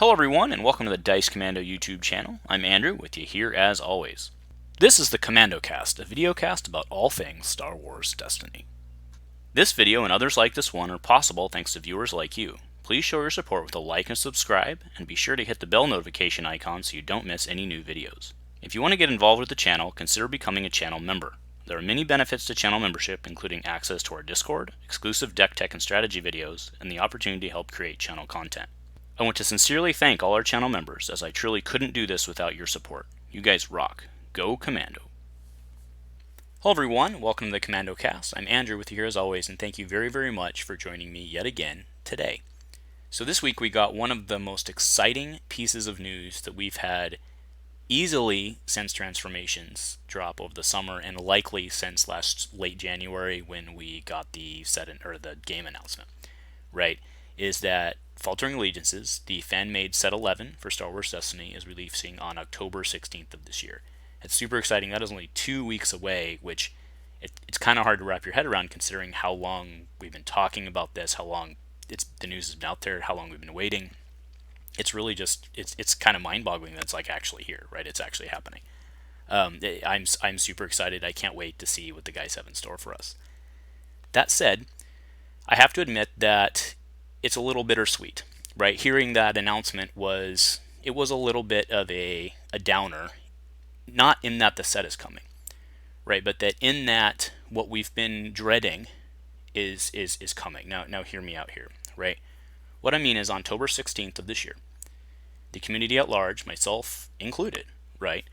Hello everyone, and welcome to the Dice Commando YouTube channel. I'm Andrew, with you here as always. This is the Commando Cast, a video cast about all things Star Wars Destiny. This video and others like this one are possible thanks to viewers like you. Please show your support with a like and subscribe, and be sure to hit the bell notification icon so you don't miss any new videos. If you want to get involved with the channel, consider becoming a channel member. There are many benefits to channel membership, including access to our Discord, exclusive deck tech and strategy videos, and the opportunity to help create channel content. I want to sincerely thank all our channel members, as I truly couldn't do this without your support. You guys rock. Go Commando. Hello everyone, welcome to the Commando Cast. I'm Andrew with you here as always, and thank you very much for joining me yet again today. So this week we got one of the most exciting pieces of news that we've had easily since Transformations drop over the summer, and likely since late January when we got the the game announcement, right? Is that Faltering Allegiances, the fan-made set 11 for Star Wars Destiny, is releasing on October 16th of this year. It's super exciting. That is only 2 weeks away, which it's kind of hard to wrap your head around considering how long we've been talking about this, how long the news has been out there, how long we've been waiting. It's really just, it's kind of mind-boggling that it's like actually here, right? It's actually happening. I'm super excited. I can't wait to see what the guys have in store for us. That said, I have to admit that it's a little bittersweet, right? Hearing that announcement was a little bit of a downer, not in that the set is coming, right? But that in that what we've been dreading is coming. Now hear me out here, right? What I mean is on October 16th of this year, the community at large, myself included, right,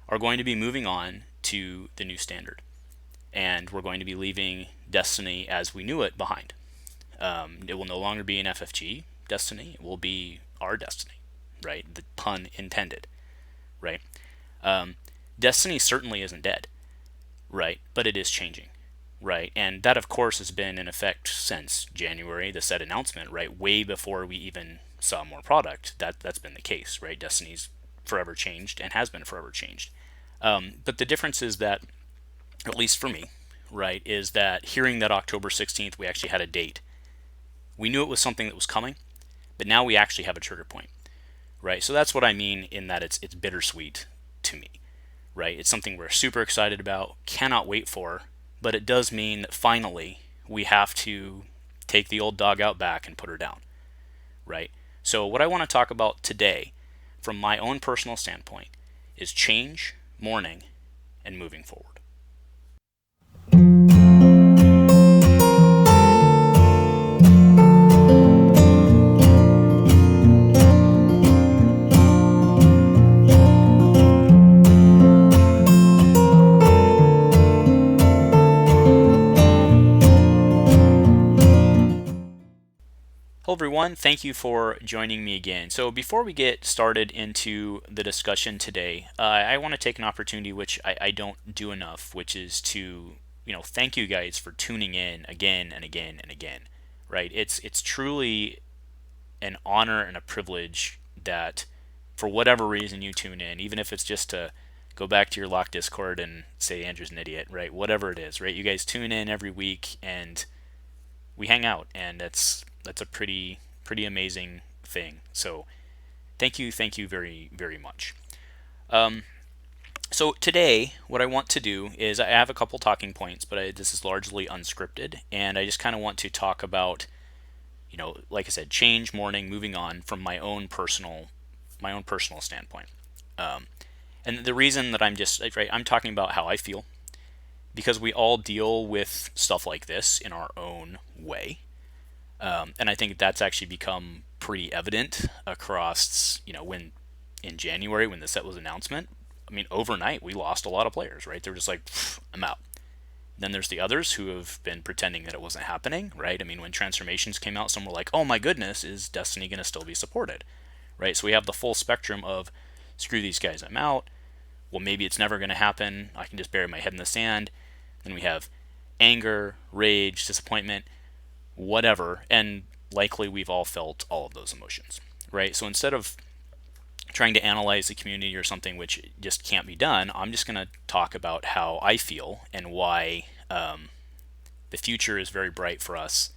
are going to be moving on to the new standard. And we're going to be leaving Destiny as we knew it behind. It will no longer be an FFG Destiny. It will be our Destiny, right? The pun intended, right? Destiny certainly isn't dead, right? But it is changing, right? And that, of course, has been in effect since January, the set announcement, right? Way before we even saw more product. That's been the case, right? Destiny's forever changed and has been forever changed. But the difference is that, at least for me, right, is that hearing that October 16th we actually had a date. We knew it was something that was coming, but now we actually have a trigger point, right? So that's what I mean in that it's bittersweet to me, right? It's something we're super excited about, cannot wait for, but it does mean that finally we have to take the old dog out back and put her down, right? So what I want to talk about today, from my own personal standpoint, is change, mourning, and moving forward. Hello everyone, thank you for joining me again. So before we get started into the discussion today, I want to take an opportunity which I don't do enough, which is to thank you guys for tuning in again and again and again, right? It's truly an honor and a privilege that for whatever reason you tune in, even if it's just to go back to your locked Discord and say Andrew's an idiot, right? Whatever it is, right? You guys tune in every week and we hang out, and that's a pretty amazing thing. So thank you very much. So today what I want to do is I have a couple talking points, but this is largely unscripted, and I just kind of want to talk about, like I said, change, mourning, moving on from my own personal standpoint. And the reason that I'm talking about how I feel, because we all deal with stuff like this in our own way. And I think that's actually become pretty evident across, when in January, when the set was announcement, I mean, overnight, we lost a lot of players, right? They're just like, I'm out. Then there's the others who have been pretending that it wasn't happening, right? I mean, when Transformations came out, some were like, oh my goodness, is Destiny going to still be supported, right? So we have the full spectrum of, screw these guys, I'm out. Well, maybe it's never going to happen. I can just bury my head in the sand. Then we have anger, rage, disappointment, whatever, and likely we've all felt all of those emotions, right? So instead of trying to analyze the community or something which just can't be done, I'm just going to talk about how I feel and why the future is very bright for us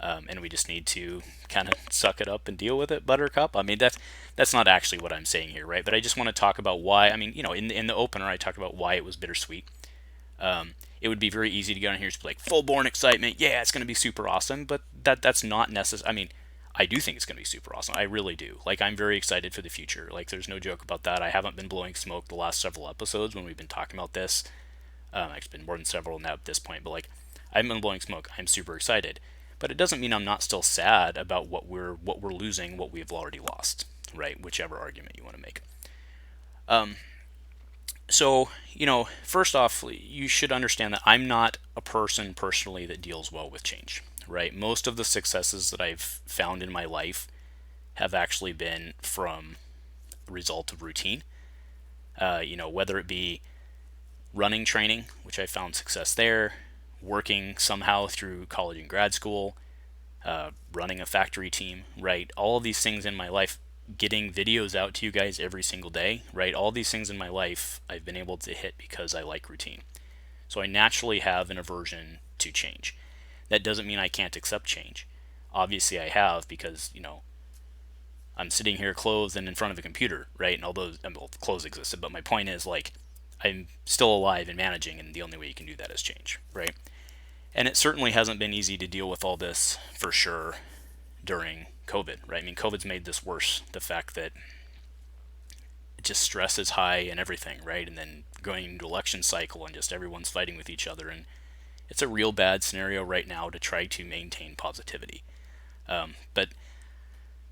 and we just need to kind of suck it up and deal with it, Buttercup. I mean, that's not actually what I'm saying here, right? But I just want to talk about why. I mean, in the opener, I talked about why it was bittersweet. It would be very easy to get on here and be like full-born excitement. Yeah, it's going to be super awesome, but that's not necessary. I mean, I do think it's going to be super awesome. I really do. Like, I'm very excited for the future. Like, there's no joke about that. I haven't been blowing smoke the last several episodes when we've been talking about this. It's been more than several now at this point, but like, I haven't been blowing smoke. I'm super excited, but it doesn't mean I'm not still sad about what we're losing, what we've already lost, right? Whichever argument you want to make. So, first off, you should understand that I'm not a person personally that deals well with change, right? Most of the successes that I've found in my life have actually been from the result of routine. Whether it be running training, which I found success there, working somehow through college and grad school, running a factory team, right? All of these things in my life, getting videos out to you guys every single day, right? All these things in my life I've been able to hit because I like routine. So I naturally have an aversion to change. That doesn't mean I can't accept change. Obviously I have, because, I'm sitting here clothed and in front of a computer, right? And although clothes existed, but my point is, like, I'm still alive and managing, and the only way you can do that is change, right? And it certainly hasn't been easy to deal with all this, for sure, during COVID, right? I mean, COVID's made this worse. The fact that just stress is high and everything, right? And then going into election cycle and just everyone's fighting with each other. And it's a real bad scenario right now to try to maintain positivity. But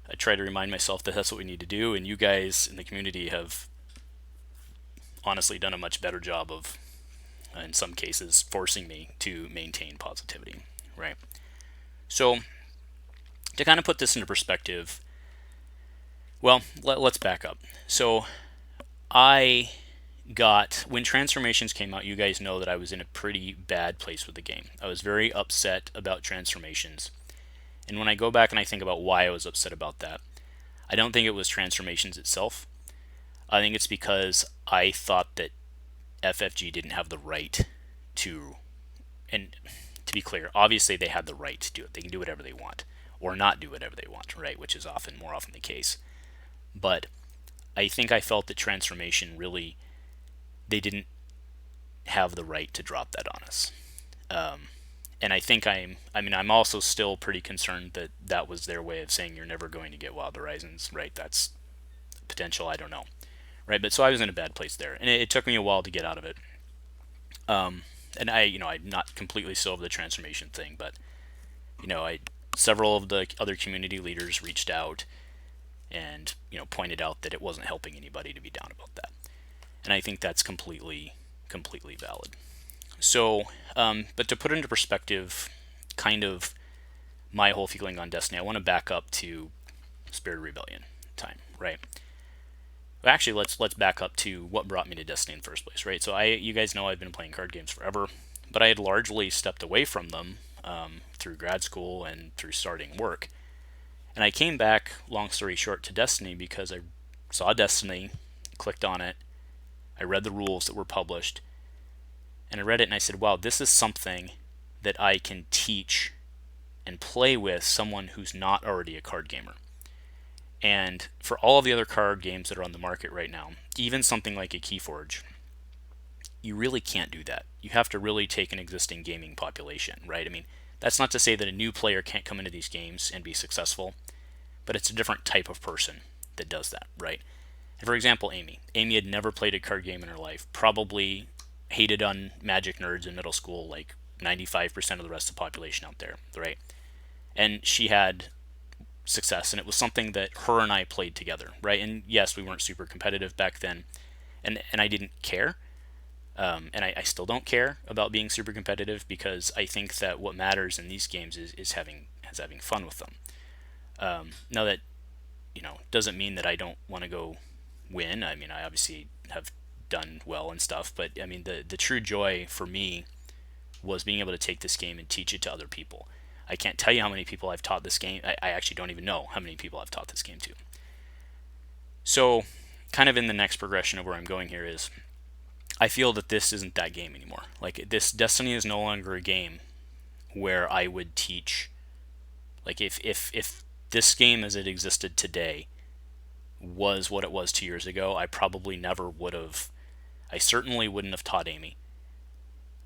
I try to remind myself that that's what we need to do. And you guys in the community have honestly done a much better job of, in some cases, forcing me to maintain positivity, right? So, to kind of put this into perspective, well, let's back up. So, when Transformations came out, you guys know that I was in a pretty bad place with the game. I was very upset about Transformations. And when I go back and I think about why I was upset about that, I don't think it was Transformations itself. I think it's because I thought that FFG didn't have the right to, and to be clear, obviously they had the right to do it. They can do whatever they want, or not do whatever they want, right? Which is more often the case. But I think I felt that Transformation really, they didn't have the right to drop that on us. And I think I'm also still pretty concerned that that was their way of saying you're never going to get Wild Horizons, right? That's potential, I don't know. Right, but so I was in a bad place there, and it took me a while to get out of it. And I'm not completely still over the transformation thing, but several of the other community leaders reached out and pointed out that it wasn't helping anybody to be down about that, and I think that's completely valid. So, but to put into perspective, kind of my whole feeling on Destiny, I want to back up to Spirit of Rebellion time, right? Actually, let's back up to what brought me to Destiny in the first place, right? So you guys know I've been playing card games forever, but I had largely stepped away from them through grad school and through starting work. And I came back, long story short, to Destiny because I saw Destiny, clicked on it, I read the rules that were published, and I read it and I said, wow, this is something that I can teach and play with someone who's not already a card gamer. And for all of the other card games that are on the market right now, even something like a Keyforge, you really can't do that. You have to really take an existing gaming population, right? I mean, that's not to say that a new player can't come into these games and be successful, but it's a different type of person that does that, right? And for example, Amy. Amy had never played a card game in her life, probably hated on Magic nerds in middle school like 95% of the rest of the population out there, right? And she had success, and it was something that her and I played together, right? And yes, we weren't super competitive back then, and I didn't care, and I still don't care about being super competitive, because I think that what matters in these games is having fun with them. Now that doesn't mean that I don't want to go win. I mean, I obviously have done well and stuff, but I mean, the true joy for me was being able to take this game and teach it to other people. I can't tell you how many people I've taught this game. I actually don't even know how many people I've taught this game to. So, kind of in the next progression of where I'm going here is, I feel that this isn't that game anymore. Like, this Destiny is no longer a game where I would teach Like if this game as it existed today was what it was 2 years ago, I probably never would have. I certainly wouldn't have taught Amy,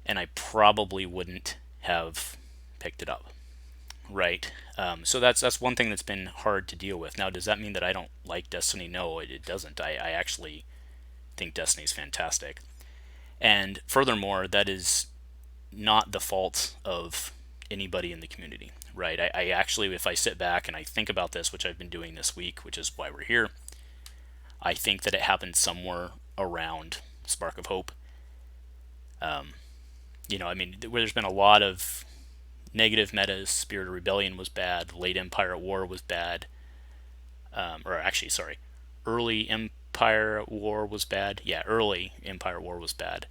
and I probably wouldn't have picked it up. Right. So that's one thing that's been hard to deal with. Now, does that mean that I don't like Destiny? No, it doesn't. I actually think Destiny's fantastic. And furthermore, that is not the fault of anybody in the community, right? I actually, if I sit back and I think about this, which I've been doing this week, which is why we're here, I think that it happened somewhere around Spark of Hope. I mean, where there's been a lot of negative metas. Spirit of Rebellion was bad. Late Empire at War was bad. Or actually, sorry, early Empire at War was bad. Yeah, early Empire War was bad.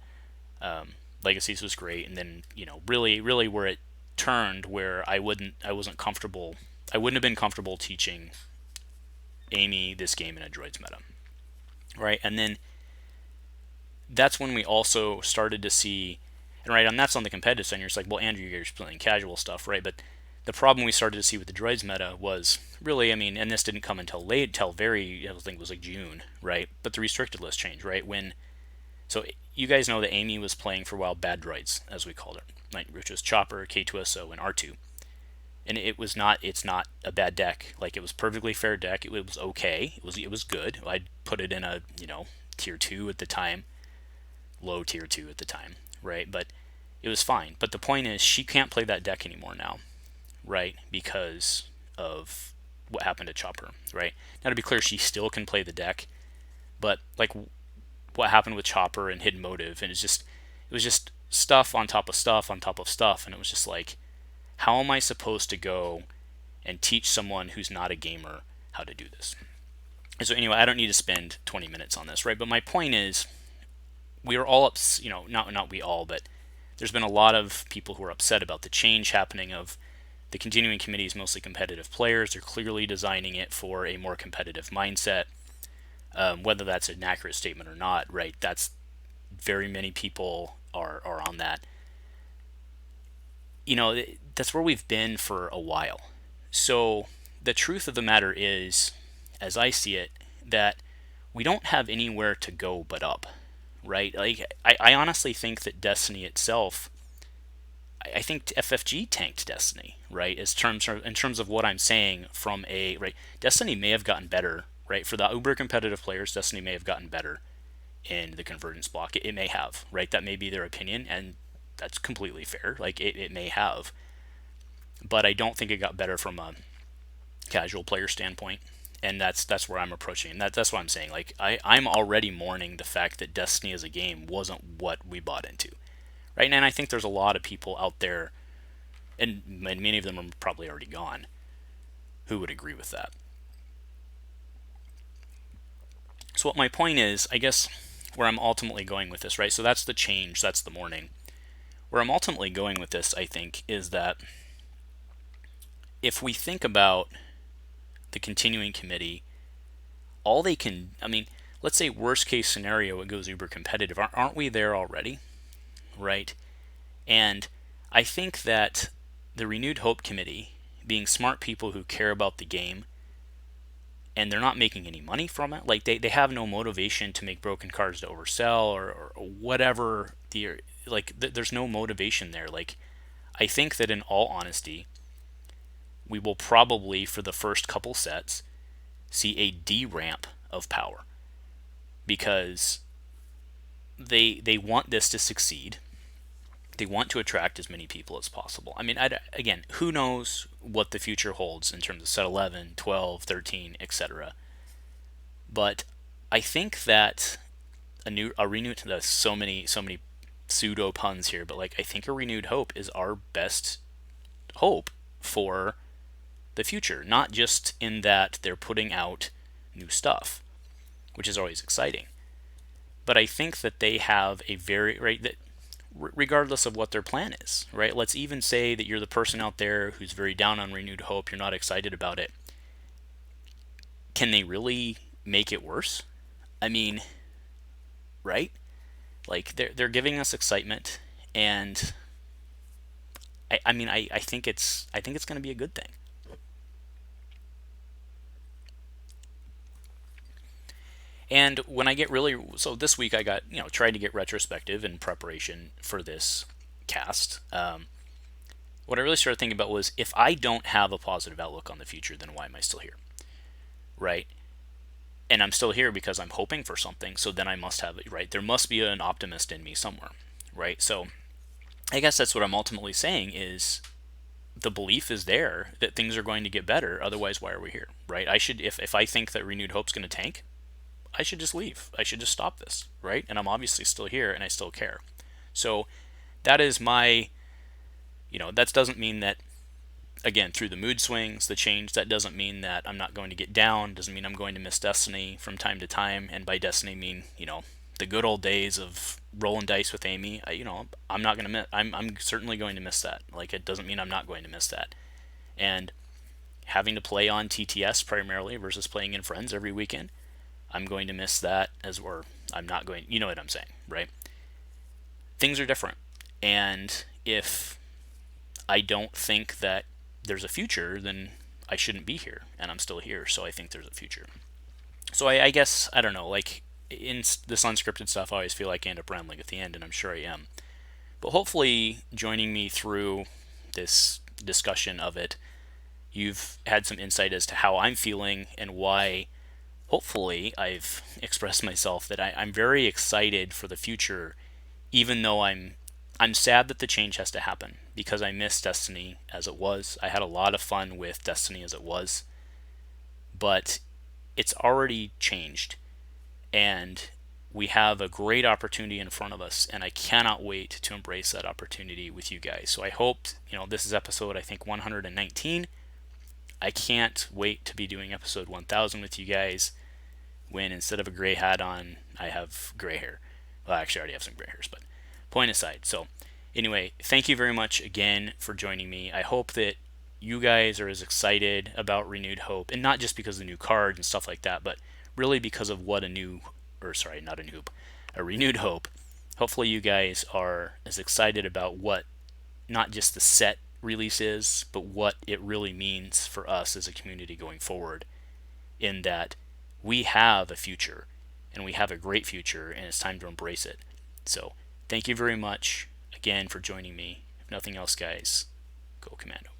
Legacies was great, and then really where it turned, where I wouldn't have been comfortable teaching Amy this game in a droids meta, right? And then that's when we also started to see, and that's on the competitive side. You're just like, well, Andrew, you're playing casual stuff, right? But the problem we started to see with the droids meta was really, and this didn't come until late, I think it was like June, right? But the restricted list changed, right? So you guys know that Amy was playing for a while bad droids, as we called it, right? Which was Chopper, K2SO, and R2. And it's not a bad deck. Like, it was perfectly fair deck. It was okay. It was good. I'd put it in a tier 2 at the time, low tier 2 at the time, right? But it was fine. But the point is, she can't play that deck anymore now, right? Because of what happened to Chopper, right? Now, to be clear, she still can play the deck, but like what happened with Chopper and Hidden Motive, and it was just stuff on top of stuff on top of stuff, and it was just like, how am I supposed to go and teach someone who's not a gamer how to do this? And so anyway, I don't need to spend 20 minutes on this, right? But my point is, we are all not we all, but there's been a lot of people who are upset about the change happening of the continuing committee is mostly competitive players. They're clearly designing it for a more competitive mindset. Whether that's an accurate statement or not, right? That's very many people are on that. That's where we've been for a while. So the truth of the matter is, as I see it, that we don't have anywhere to go but up, right? Like, I honestly think that Destiny itself, I think FFG tanked Destiny, right? In terms of what I'm saying right? Destiny may have gotten better, right? For the uber competitive players, Destiny may have gotten better in the convergence block. It may have, right? That may be their opinion, and that's completely fair. Like, it may have. But I don't think it got better from a casual player standpoint. And that's where I'm approaching. And that's what I'm saying. Like, I'm already mourning the fact that Destiny as a game wasn't what we bought into. Right? And I think there's a lot of people out there, and many of them are probably already gone, who would agree with that. So what my point is, I guess, where I'm ultimately going with this, right? So that's the change, that's the mourning. Where I'm ultimately going with this, I think, is that if we think about the continuing committee, all they can, let's say worst case scenario, it goes uber competitive. Aren't we there already? Right? And I think that the Renewed Hope Committee, being smart people who care about the game, and they're not making any money from it, like they have no motivation to make broken cards to oversell or whatever. There's no motivation there. Like, I think that in all honesty, we will probably, for the first couple sets, see a D-ramp of power, because they want this to succeed. They want to attract as many people as possible. Again, who knows what the future holds in terms of set 11, 12, 13, etc. But I think that a renewed, there's so many pseudo puns here, but like, I think a renewed hope is our best hope for the future, not just in that they're putting out new stuff, which is always exciting, but I think that they have a very, right, that regardless of what their plan is, right? Let's even say that you're the person out there who's very down on renewed hope, you're not excited about it. Can they really make it worse? Right? Like, they're giving us excitement, and I think it's going to be a good thing. And when I get really, so this week I got, tried to get retrospective in preparation for this cast. What I really started thinking about was, if I don't have a positive outlook on the future, then why am I still here? Right? And I'm still here because I'm hoping for something, so then I must have it, right? There must be an optimist in me somewhere, right? So I guess that's what I'm ultimately saying is, the belief is there that things are going to get better. Otherwise, why are we here, right? I should, if I think that Renewed Hope's going to tank, I should just leave. I should just stop this, right? And I'm obviously still here and I still care. So that is my, that doesn't mean that, again, through the mood swings, the change, that doesn't mean that I'm not going to get down, doesn't mean I'm going to miss Destiny from time to time. And by Destiny, I mean, the good old days of rolling dice with Amy. I'm not going to miss, I'm certainly going to miss that. Like, it doesn't mean I'm not going to miss that. And having to play on TTS primarily versus playing in Friends every weekend, I'm going to miss that, or I'm not going, you know what I'm saying, right? Things are different. And if I don't think that there's a future, then I shouldn't be here, and I'm still here, so I think there's a future. So I guess, I don't know, like, in this unscripted stuff, I always feel like I end up rambling at the end, and I'm sure I am. But hopefully, joining me through this discussion of it, you've had some insight as to how I'm feeling and why, hopefully, I've expressed myself that I'm very excited for the future, even though I'm sad that the change has to happen, because I miss Destiny as it was. I had a lot of fun with Destiny as it was, but it's already changed, and we have a great opportunity in front of us, and I cannot wait to embrace that opportunity with you guys. So I hope, this is episode, I think, 119. I can't wait to be doing episode 1000 with you guys, when instead of a gray hat on, I have gray hair. Well, actually, I already have some gray hairs, but point aside. So anyway, thank you very much again for joining me. I hope that you guys are as excited about Renewed Hope, and not just because of the new cards and stuff like that, but really because of what a Renewed Hope. Hopefully you guys are as excited about what not just the set release is, but what it really means for us as a community going forward, in that we have a future, and we have a great future, and it's time to embrace it. So thank you very much again for joining me. If nothing else, guys, go Commando.